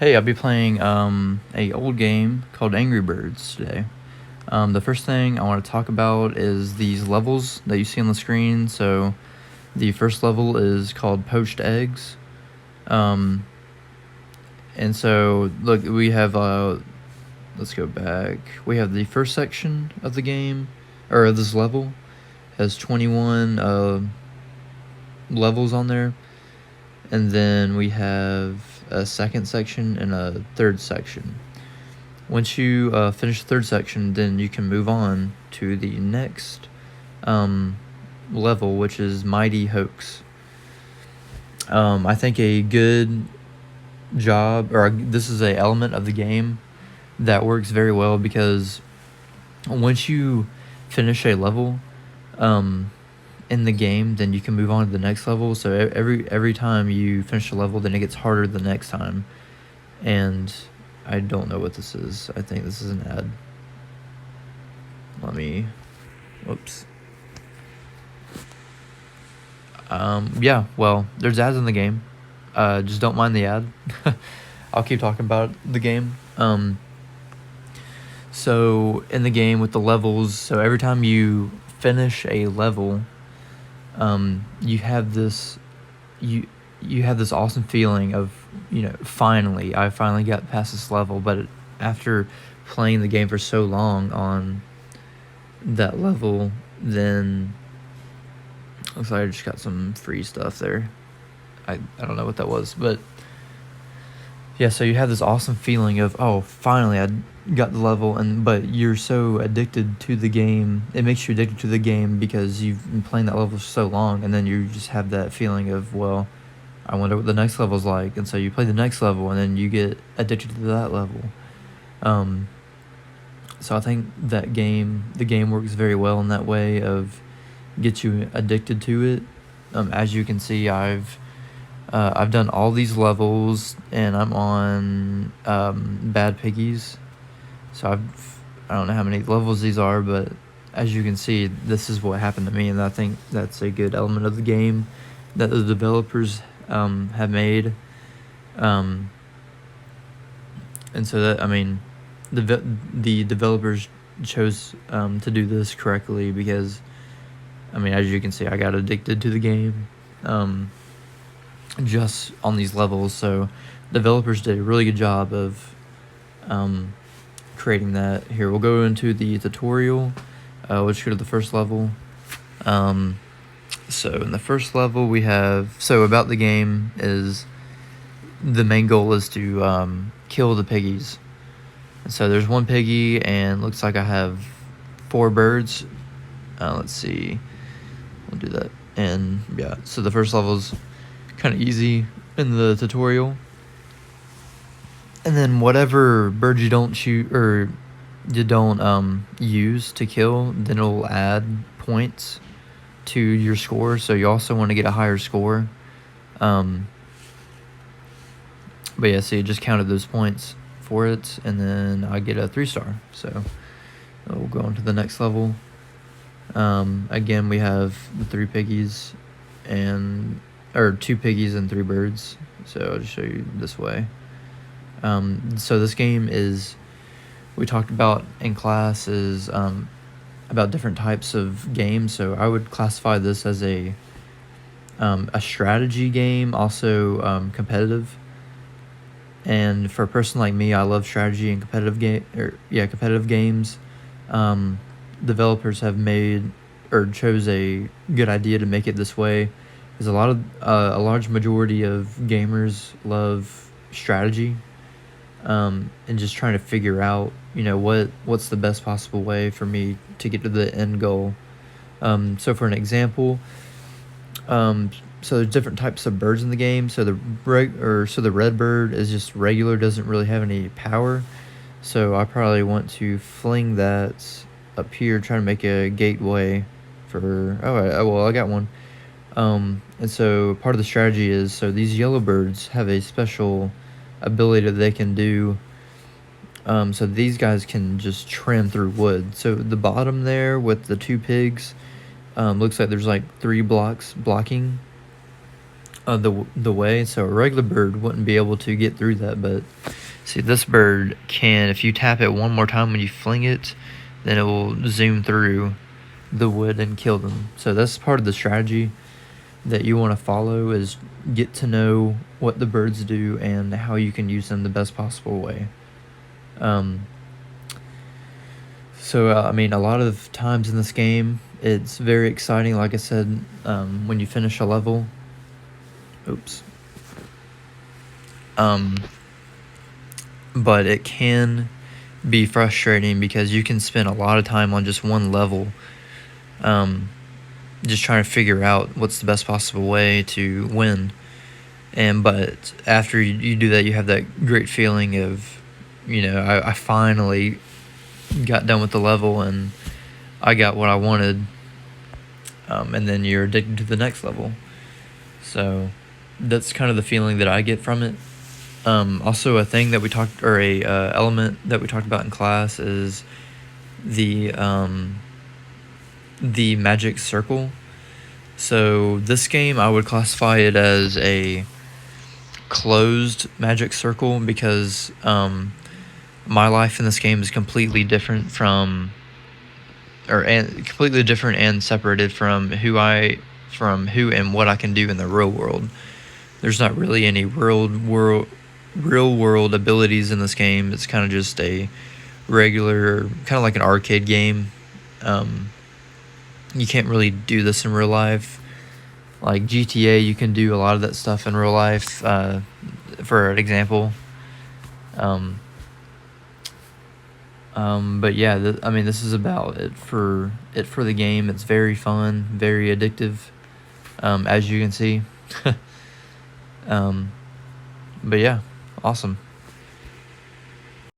Hey, I'll be playing a old game called Angry Birds today. The first thing I want to talk about is these levels that you see on the screen. So the first level is called Poached Eggs. Um, and so look, we have let's go back. We have the first section of the game, or this level has 21 levels on there, and then we have a second section and a third section. Once you finish the third section, then you can move on to the next level, which is Mighty Hoax. I think a good job, or this is a element of the game that works very well, because once you finish a level in the game, then you can move on to the next level. So every time you finish a level, then it gets harder the next time. And I don't know what this is. I think this is an ad. Whoops. Yeah, well, there's ads in the game. Just don't mind the ad. I'll keep talking about the game. So in the game with the levels, so every time you finish a level, you have this awesome feeling of, I finally got past this level. But after playing the game for so long on that level, then looks like I just got some free stuff there. I don't know what that was, but yeah, so you have this awesome feeling of, oh, finally I got the level, but you're so addicted to the game. It makes you addicted to the game because you've been playing that level for so long, and then you just have that feeling of, well, I wonder what the next level's like. And so you play the next level, and then you get addicted to that level. So I think the game works very well in that way of get you addicted to it. As you can see, I've done all these levels, and I'm on Bad Piggies. So I don't know how many levels these are, but as you can see, this is what happened to me, and I think that's a good element of the game that the developers have made. And so that, the developers chose to do this correctly, because as you can see, I got addicted to the game just on these levels. So developers did a really good job of creating that. Here, we'll go into the tutorial. Let's go to the first level. So in the first level, we have, about the game is, the main goal is to kill the piggies. So there's one piggy, and looks like I have 4 birds. Let's see, we'll do that. And yeah, so the first level's kind of easy in the tutorial, and then whatever bird you don't shoot, or you don't use to kill, then it'll add points to your score. So you also want to get a higher score. But yeah, so you just counted those points for it, and then I get a 3-star. So we'll go on to the next level. Again, we have the 3 piggies, or 2 piggies and 3 birds. So I'll just show you this way. So this game is, we talked about in class, is about different types of games. So I would classify this as a strategy game, also competitive. And for a person like me, I love strategy and competitive games. Developers have made, or chose a good idea to make it this way, because a large majority of gamers love strategy, and just trying to figure out, what's the best possible way for me to get to the end goal. So for an example, so there's different types of birds in the game. So the red bird is just regular, doesn't really have any power. So I probably want to fling that up here, trying to make a gateway for, I got one. And so part of the strategy is, so these yellow birds have a special ability that they can do. So these guys can just trim through wood. So the bottom there with the 2 pigs, looks like there's like 3 blocks blocking the way. So a regular bird wouldn't be able to get through that, but see, this bird can. If you tap it one more time when you fling it, then it will zoom through the wood and kill them. So that's part of the strategy that you want to follow, is get to know what the birds do and how you can use them the best possible way. I mean, a lot of times in this game, it's very exciting. Like I said, when you finish a level, but it can be frustrating because you can spend a lot of time on just one level, just trying to figure out what's the best possible way to win. But after you do that, you have that great feeling of, I finally got done with the level and I got what I wanted. And then you're addicted to the next level. So that's kind of the feeling that I get from it. Also, a thing that we talked, or a element that we talked about in class, is the magic circle. So this game, I would classify it as a closed magic circle because my life in this game is completely different completely different and separated from who and what I can do in the real world. There's not really any real world abilities in this game. It's kind of just a regular, kind of like an arcade game. You can't really do this in real life. Like GTA, you can do a lot of that stuff in real life. For an example. But yeah, I mean, this is about it for the game. It's very fun, very addictive, as you can see. But yeah, awesome.